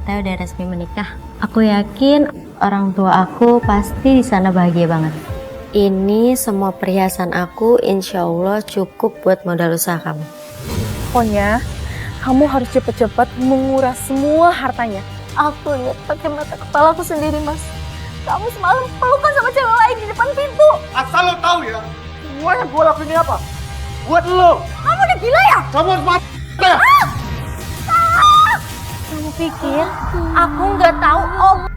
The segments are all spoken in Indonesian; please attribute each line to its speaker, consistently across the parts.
Speaker 1: kita udah resmi menikah. Aku yakin orang tua aku pasti di sana bahagia banget. Ini semua perhiasan aku insya Allah cukup buat modal usaha kamu.
Speaker 2: Pokoknya kamu harus cepet-cepet menguras semua hartanya.
Speaker 3: Aku lihat pakai mata kepala aku sendiri, Mas. Kamu semalam pelukan sama cewek lain di depan pintu.
Speaker 4: Asal lo tahu ya, semua yang gue lakuin ini apa? Buat lo.
Speaker 3: Kamu udah gila ya?
Speaker 4: Kamu harus mati. Ya?
Speaker 3: Kamu pikir aku nggak tahu obat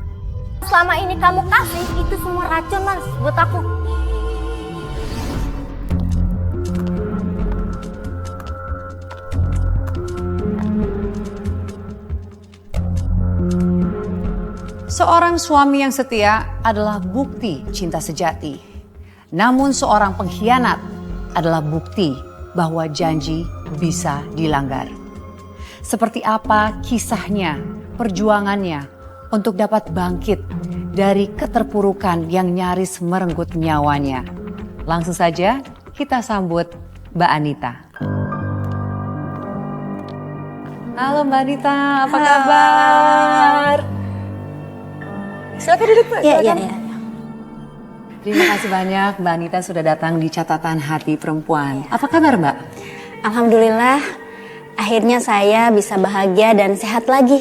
Speaker 3: selama ini kamu kasih itu semua racun, Mas, buat aku.
Speaker 5: Seorang suami yang setia adalah bukti cinta sejati. Namun seorang pengkhianat adalah bukti bahwa janji bisa dilanggar. Seperti apa kisahnya, perjuangannya untuk dapat bangkit dari keterpurukan yang nyaris merenggut nyawanya. Langsung saja kita sambut Mbak Anita. Halo Mbak Anita, apa kabar?
Speaker 2: Silakan duduk, Mbak.
Speaker 3: Iya.
Speaker 5: Terima kasih banyak Mbak Anita sudah datang di catatan hati perempuan. Apa kabar Mbak?
Speaker 3: Alhamdulillah, akhirnya saya bisa bahagia dan sehat lagi.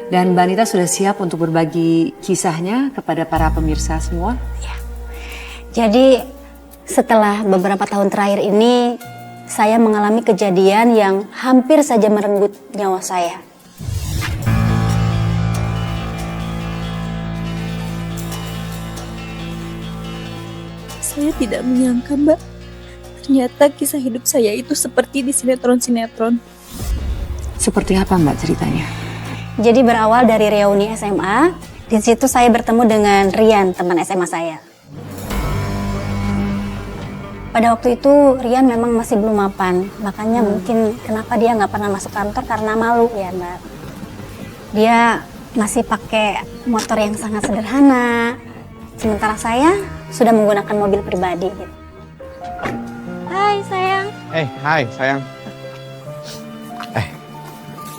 Speaker 5: Dan Mbak Anita sudah siap untuk berbagi kisahnya kepada para pemirsa semua?
Speaker 3: Ya. Jadi setelah beberapa tahun terakhir ini, saya mengalami kejadian yang hampir saja merenggut nyawa saya.
Speaker 2: Saya tidak menyangka, Mbak. Ternyata kisah hidup saya itu seperti di sinetron-sinetron.
Speaker 5: Seperti apa Mbak ceritanya?
Speaker 3: Jadi berawal dari reuni SMA, di situ saya bertemu dengan Rian, teman SMA saya. Pada waktu itu Rian memang masih belum mapan, makanya mungkin kenapa dia nggak pernah masuk kantor karena malu ya Mbak. Dia masih pakai motor yang sangat sederhana, sementara saya sudah menggunakan mobil pribadi. Hai sayang.
Speaker 4: Hai sayang.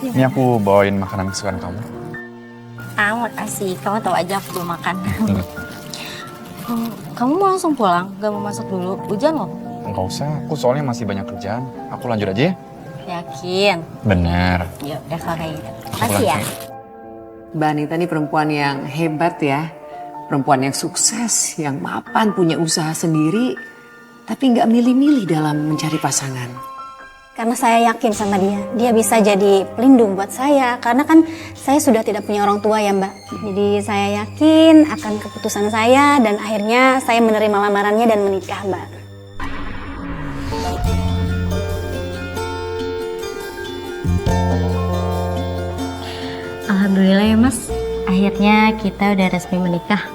Speaker 4: Ini aku bawain makanan kesukaan kamu.
Speaker 1: Makasih, kamu tahu aja aku belum makan. Kamu mau langsung pulang? Gak mau masak dulu? Hujan loh.
Speaker 4: Enggak usah, aku soalnya masih banyak kerjaan. Aku lanjut aja ya.
Speaker 1: Yakin?
Speaker 4: Bener.
Speaker 1: Yuk, udah kalau kayak gitu. Makasih ya.
Speaker 5: Mbak Anita ini perempuan yang hebat ya. Perempuan yang sukses, yang mapan, punya usaha sendiri. Tapi nggak milih-milih dalam mencari pasangan.
Speaker 3: Karena saya yakin sama dia bisa jadi pelindung buat saya. Karena kan saya sudah tidak punya orang tua ya Mbak. Jadi saya yakin akan keputusan saya dan akhirnya saya menerima lamarannya dan menikah Mbak.
Speaker 1: Alhamdulillah ya Mas, akhirnya kita udah resmi menikah.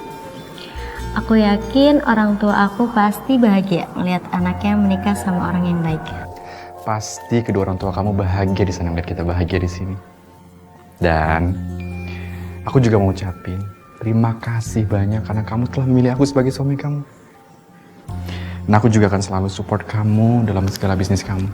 Speaker 1: Aku yakin orang tua aku pasti bahagia melihat anaknya menikah sama orang yang baik.
Speaker 4: Pasti kedua orang tua kamu bahagia di sana melihat kita bahagia di sini. Dan aku juga mau ucapin terima kasih banyak karena kamu telah memilih aku sebagai suami kamu. Dan aku juga akan selalu support kamu dalam segala bisnis kamu.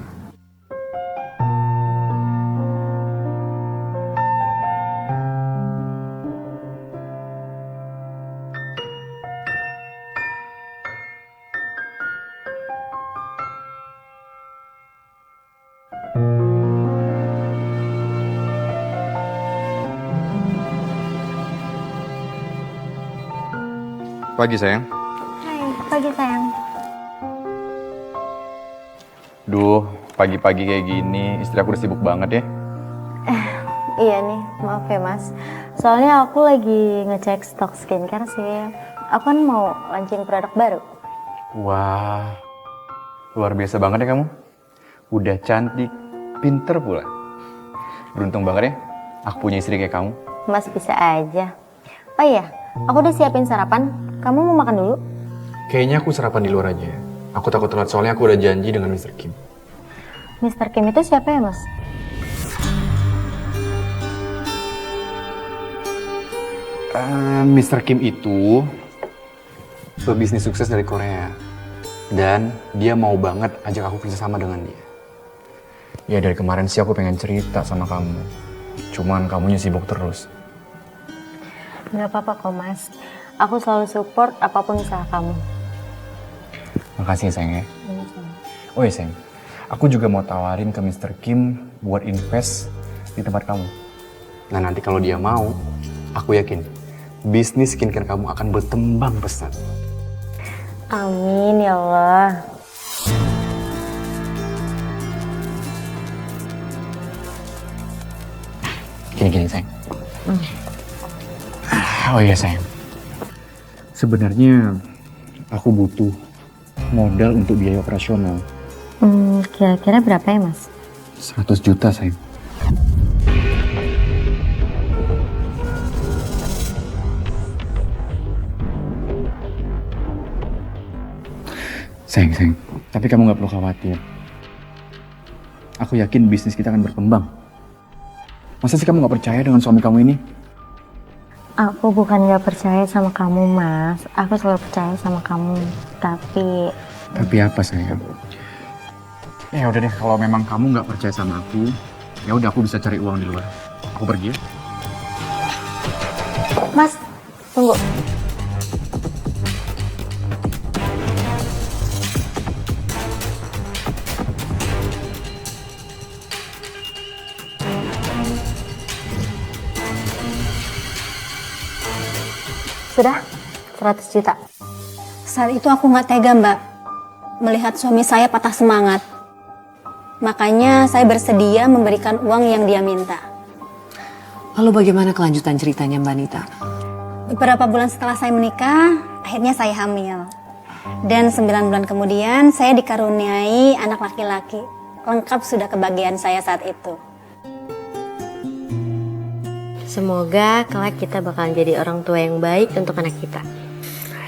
Speaker 4: Pagi sayang.
Speaker 3: Hai, pagi sayang.
Speaker 4: Duh, pagi-pagi kayak gini istri aku udah sibuk banget ya.
Speaker 1: Iya nih, maaf ya Mas. Soalnya aku lagi ngecek stok skincare sih. Aku kan mau launching produk baru.
Speaker 4: Wah, luar biasa banget ya kamu. Udah cantik, pinter pula. Beruntung banget ya, aku punya istri kayak kamu.
Speaker 1: Mas bisa aja. Oh iya, aku udah siapin sarapan. Kamu mau makan dulu?
Speaker 4: Kayaknya aku sarapan di luar aja. Aku takut telat soalnya aku udah janji dengan Mr. Kim.
Speaker 1: Mr. Kim itu siapa ya Mas?
Speaker 4: Mr. Kim itu pebisnis sukses dari Korea. Dan dia mau banget ajak aku kerjasama dengan dia. Ya dari kemarin sih aku pengen cerita sama kamu. Cuman kamunya sibuk terus.
Speaker 1: Nggak apa-apa kok mas. Aku selalu support apapun usaha kamu.
Speaker 4: Makasih ya, sayang ya. Oh ya sayang, aku juga mau tawarin ke Mr. Kim buat invest di tempat kamu. Nah nanti kalau dia mau, aku yakin bisnis skincare kamu akan berkembang pesat.
Speaker 1: Amin ya Allah.
Speaker 4: Gini sayang. Oh iya sayang. Sebenarnya aku butuh modal untuk biaya operasional.
Speaker 1: Kira-kira berapa ya mas?
Speaker 4: 100 juta sayang. Sayang. Tapi kamu nggak perlu khawatir. Aku yakin bisnis kita akan berkembang. Masa sih kamu nggak percaya dengan suami kamu ini?
Speaker 1: Aku bukan nggak percaya sama kamu mas. Aku selalu percaya sama kamu. Tapi
Speaker 4: apa sayang? Ya udah deh, kalau memang kamu nggak percaya sama aku, ya udah aku bisa cari uang di luar. Aku pergi ya.
Speaker 1: mas, tunggu. Sudah 100 juta.
Speaker 3: Saat itu aku nggak tega Mbak, melihat suami saya patah semangat. Makanya saya bersedia memberikan uang yang dia minta.
Speaker 5: Lalu bagaimana kelanjutan ceritanya Mbak Nita?
Speaker 3: Beberapa bulan setelah saya menikah, akhirnya saya hamil. Dan 9 bulan kemudian saya dikaruniai anak laki-laki. Lengkap sudah kebahagiaan saya saat itu.
Speaker 1: Semoga kelak kita bakalan jadi orang tua yang baik untuk anak kita.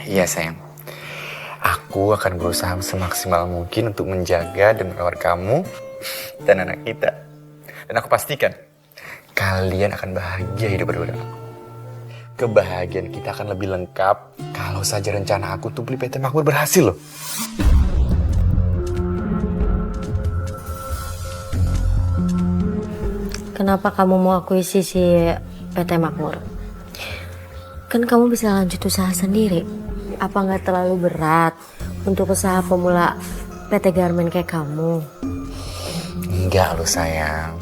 Speaker 4: Iya sayang. Aku akan berusaha semaksimal mungkin untuk menjaga dan merawat kamu dan anak kita. Dan aku pastikan kalian akan bahagia hidup berdua. Kebahagiaan kita akan lebih lengkap kalau saja rencana aku tuh beli PT Makmur berhasil loh.
Speaker 1: Kenapa kamu mau akuisisi si PT Makmur? Kan kamu bisa lanjut usaha sendiri. Apa nggak terlalu berat untuk usaha pemula PT Garmen kayak kamu?
Speaker 4: Enggak loh sayang.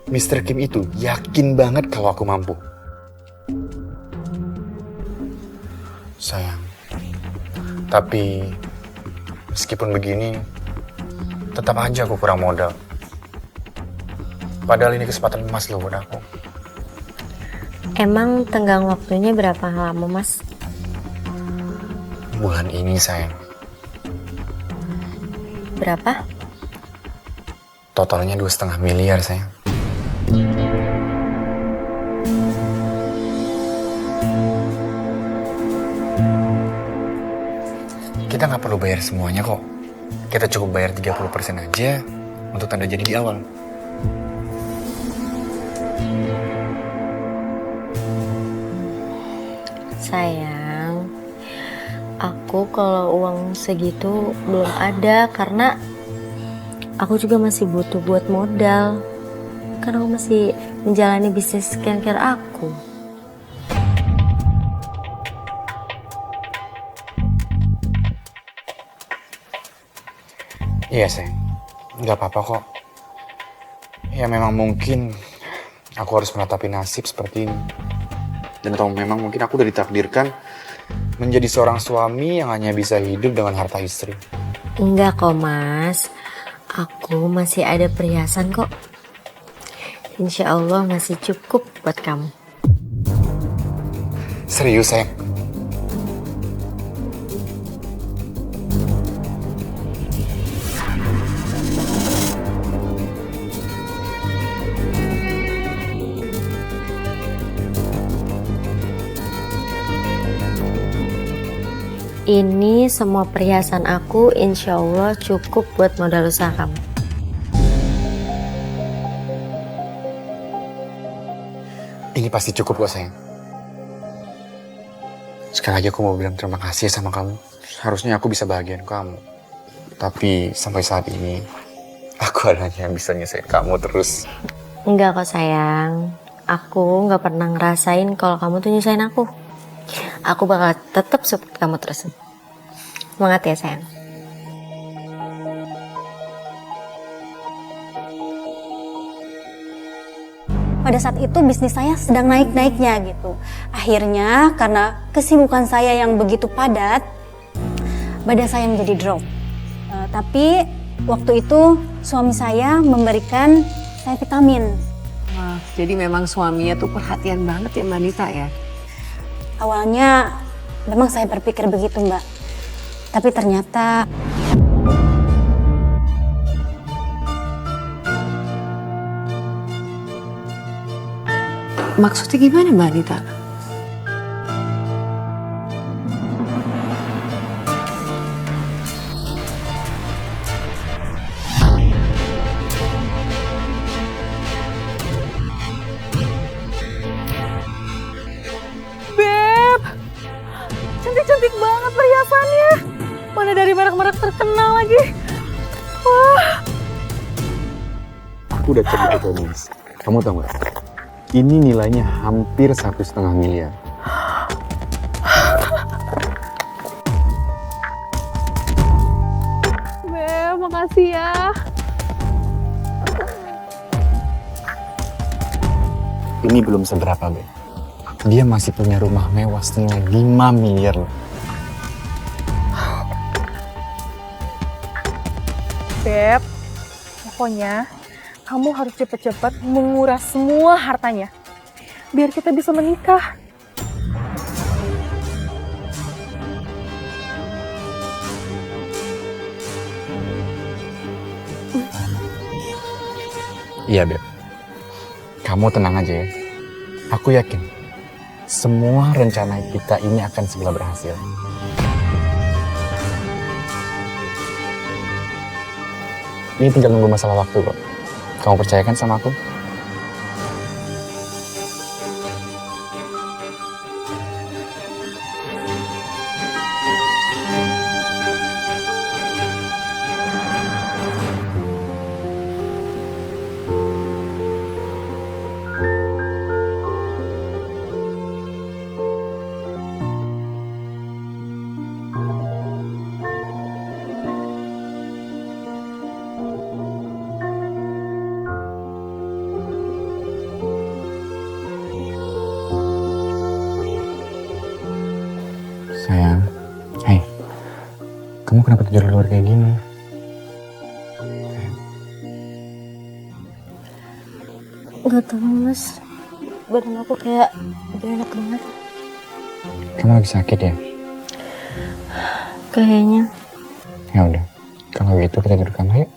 Speaker 4: Mr. Kim itu yakin banget kalau aku mampu. Sayang. Tapi meskipun begini, tetap aja aku kurang modal. Padahal ini kesempatan emas loh buat aku.
Speaker 1: Emang tenggang waktunya berapa lama mas?
Speaker 4: Bulan ini sayang.
Speaker 1: Berapa?
Speaker 4: Totalnya 2,5 miliar sayang. Kita nggak perlu bayar semuanya kok. Kita cukup bayar 30% aja untuk tanda jadi di awal.
Speaker 1: Sayang, aku kalau uang segitu belum ada karena aku juga masih butuh buat modal. Karena aku masih menjalani bisnis skincare aku.
Speaker 4: Iya sayang, nggak apa-apa kok. Ya memang mungkin aku harus menatapi nasib seperti ini. Dan atau memang mungkin aku udah ditakdirkan menjadi seorang suami yang hanya bisa hidup dengan harta istri.
Speaker 1: Enggak kok mas, aku masih ada perhiasan kok. Insya Allah masih cukup buat kamu.
Speaker 4: Serius sayang?
Speaker 1: Ini semua perhiasan aku insya Allah cukup buat modal usaha kamu.
Speaker 4: Ini pasti cukup kok sayang. Sekali lagi aku mau bilang terima kasih sama kamu. Harusnya aku bisa bahagiain kamu. Tapi sampai saat ini aku hanya bisa nyesain kamu terus.
Speaker 1: Enggak kok sayang. Aku nggak pernah ngerasain kalau kamu tuh nyusahin aku. Aku bakal tetap support kamu terus. Semangat ya sayang.
Speaker 3: Pada saat itu bisnis saya sedang naik-naiknya gitu. Akhirnya karena kesibukan saya yang begitu padat, badan saya menjadi drop. Tapi waktu itu suami saya memberikan saya vitamin.
Speaker 5: Wah, jadi memang suaminya tuh perhatian banget ya Mbak Nita ya?
Speaker 3: Awalnya memang saya berpikir begitu Mbak. Tapi ternyata
Speaker 5: Maksudnya gimana Mbak Nita?
Speaker 2: Beb, cantik-cantik banget perhiasannya. Mana dari merek-merek terkenal lagi.
Speaker 4: Aku udah cek itu Miss. Kamu tahu nggak? Ini nilainya hampir 1,5 miliar.
Speaker 2: Beb, makasih ya.
Speaker 4: Ini belum seberapa, Be. Dia masih punya rumah mewah senilai 5 miliar loh.
Speaker 2: Beb, pokoknya kamu harus cepet-cepet menguras semua hartanya. Biar kita bisa menikah.
Speaker 4: Iya, Beb. Kamu tenang aja ya. Aku yakin semua rencana kita ini akan segera berhasil. Ini tinggal nunggu masalah waktu kok. Kamu percayakan sama aku? Sayang, hai, kamu kenapa tidur di luar kayak gini?
Speaker 1: Gak tau mas, badan aku kayak gak enak banget.
Speaker 4: Kamu lagi sakit ya?
Speaker 1: Kayaknya.
Speaker 4: Ya udah, kalau gitu kita tidur kamar yuk.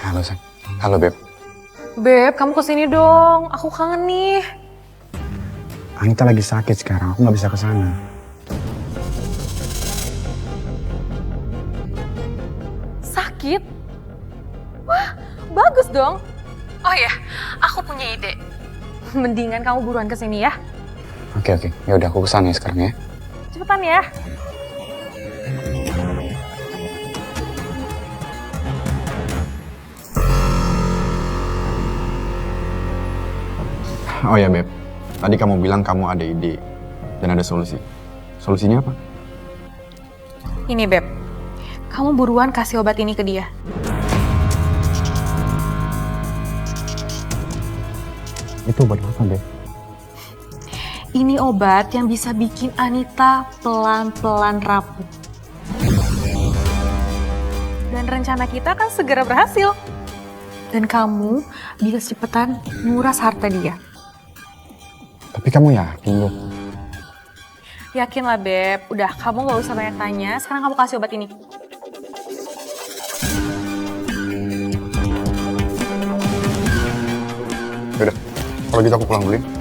Speaker 4: Halo, San. Halo, Beb.
Speaker 2: Beb, kamu kesini dong. Aku kangen nih.
Speaker 4: Anita lagi sakit sekarang, aku nggak bisa ke sana.
Speaker 2: Sakit? Wah, bagus dong. Oh ya, aku punya ide. Mendingan kamu buruan kesini ya.
Speaker 4: Oke. Ya udah aku ke sana ya sekarang ya.
Speaker 2: Cepetan ya.
Speaker 4: Oh ya, Beb. Tadi kamu bilang kamu ada ide dan ada solusi. Solusinya apa?
Speaker 2: Ini Beb, kamu buruan kasih obat ini ke dia.
Speaker 4: Itu obat apa, Beb?
Speaker 2: Ini obat yang bisa bikin Anita pelan-pelan rapuh. Dan rencana kita kan segera berhasil. Dan kamu bisa cepetan nguras harta dia.
Speaker 4: Tapi kamu yakin loh?
Speaker 2: Yakin lah Beb, udah kamu gak usah banyak tanya, sekarang kamu kasih obat ini.
Speaker 4: Kalau gitu aku pulang dulu ya.